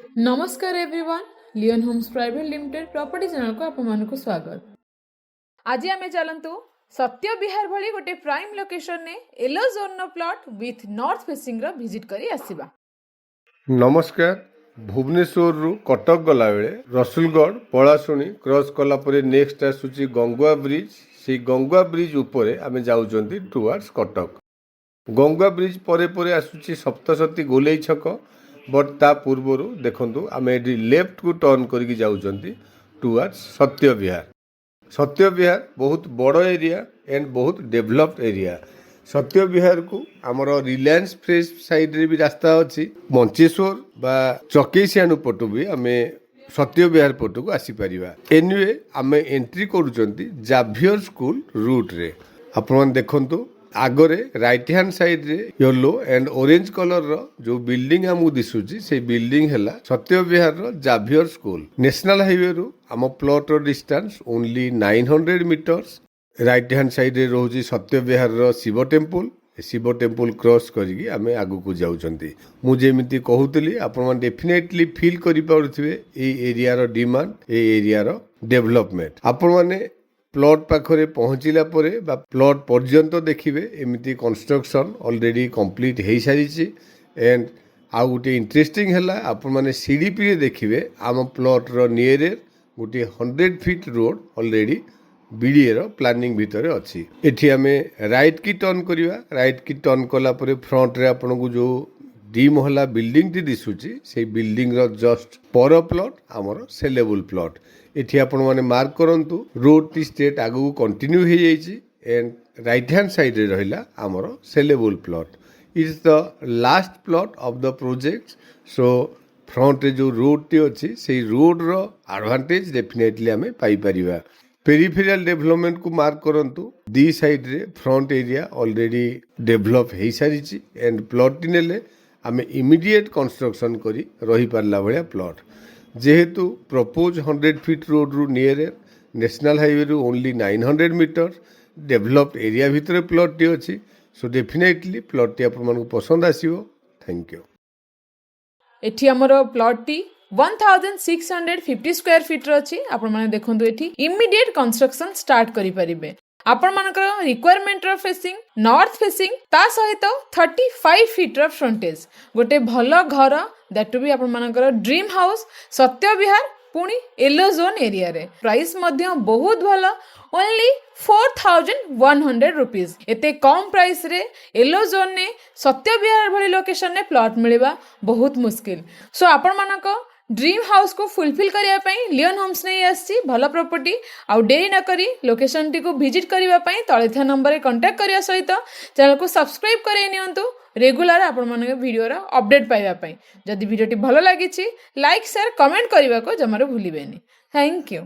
नमस्कार everyone, Leon Homes private limited property channel को आपको स्वागत। आज आम चलतु सत्य विहार भली गोटे प्राइम लोकेशन ने yellow zone plot with north facing रो विजिट करी आसीबा। नमस्कार। भुवनेश्वर रु कटक गला बेले रसुलगढ़ पलाशुणी क्रॉस कला परे नेक्स्ट आसुची गंगुआ ब्रिज। से गंगुआ ब्रिज उपरे आमे जाउचंती टुवर्ड्स कटक। गंगुआ ब्रिज परे परे आसुची सप्तशती गोलेई छक, बट ता पूर्वरु देखंतु आमे एडी लेफ्ट को टर्न करके जाउचंती टुवर्ड्स सत्य विहार। सत्य विहार बहुत बड़ एरिया एंड बहुत डेवलप्ड एरिया। सत्य विहार को आमर रिलायंस फ्रेश साइड रे भी रास्ता अच्छी। मंचेश्वर बा चकेसियानु पटु भी आमे सत्य विहार पटु को आसी परिबा। एनीवे आमे एंट्री करूचंती जाभियर स्कूल रूट रे। आपण देखंतु आगरे राइट हैंड साइड रे येलो एंड ऑरेंज कलर रो जो बिल्डिंग हमु दिसुची से बिल्डिंग हैला सत्य विहार रो जाभियर स्कूल। नेशनल हाईवे रो आम प्लॉट रो distance only 900 metres. Right hand side रे रोजी सत्य विहार रो शिव टेम्पल क्रॉस करके आमे आगु को जाउचंती। मु जेमिति कहूतली आपण डेफिनेटली फील करि पाउथिबे ए एरिया रो डिमांड, ए एरिया रो डेवलपमेंट। आपण माने प्लॉट पाखरे पहुँचला परे बा प्लॉट पर्यंत देखिबे एमिति कंस्ट्रक्शन ऑलरेडी कंप्लीट हो सारी। एंड आउ गोटे इंटरेस्टिंग है आपण माने सीडीपी रे देखिबे आम प्लॉट रो नियर गोटे 100 फीट रोड ऑलरेडी बीडीए रो प्लानिंग भितर अच्छी। एठी आमे राइट की टर्न करिवा। राइट की टर्न कला परे फ्रंट रे आपण को जो डी महला बिल्डिंग टी दिसुची से बिल्डिंग रो जस्ट पर प्लॉट आमर सेलेबल प्लॉट। एठी आपण माने मार्क करंतु रोड टी स्ट्रेट आगु कंटिन्यू हो जाइछि एंड राइट हैंड साइड रे रहिला आमर saleable plot. Is the last plot of the project. So front रे जो रोड टी अछि से रोड रो एडवांटेज डेफिनेटली आमे पाई परिबा। पेरिफेरियल डेवलपमेंट को मार्क करंतु दी साइड रे फ्रंट एरिया ऑलरेडी डेवलप हो सारी। एंड प्लॉट टी नेले आमे इमीडिएट कंस्ट्रक्शन करी रही पारला भलिया प्लॉट। जेहेतु प्रपोज 100 फीट रोड रु नियर नेशनल हाईवे रु ओनली 900 मीटर डेवलप्ड एरिया भितर प्लॉट टी अछि। सो डेफिनेटली प्लॉट टी आपण मानकु पसंद आसीबो। Thank you. एठी हमरो प्लॉट टी 1650 स्क्वायर फीट अच्छी। आपण माने देखंतु एठी इमीडिएट कंस्ट्रक्शन स्टार्ट करि परिबे। आपण मानकर रिक्वायरमेंट रो फेसिंग नॉर्थ फेसिंग ता सहित 35 फीट रो फ्रंटेज गोटे भलो घर दैट टू बी आपण मानकर ड्रीम हाउस सत्य विहार पुणी येलो जोन एरिया रे। प्राइस मध्य बहुत भलो ओनली 4100 रुपीज। एते कम प्राइस रे येलो जोन ने सत्य विहार भली लोकेशन ने प्लॉट मिलवा बहुत मुश्किल। सो आपण मानक ड्रीम हाउस को फुलफिल करिया पई लियन होम्स ने आसी भलो प्रॉपर्टी। आउ देरी न करी लोकेशन टी को विजिट करिवा पई तळे था नंबर रे कांटेक्ट करिया सहित चैनल को सब्सक्राइब करे नियंतु रेगुलर आपण मानक वीडियो रा अपडेट पाइबा पई। जदि वीडियो टी भलो लागिछि लाइक शेयर कमेंट करिवा को जमारो भूलिबेनी। Thank you.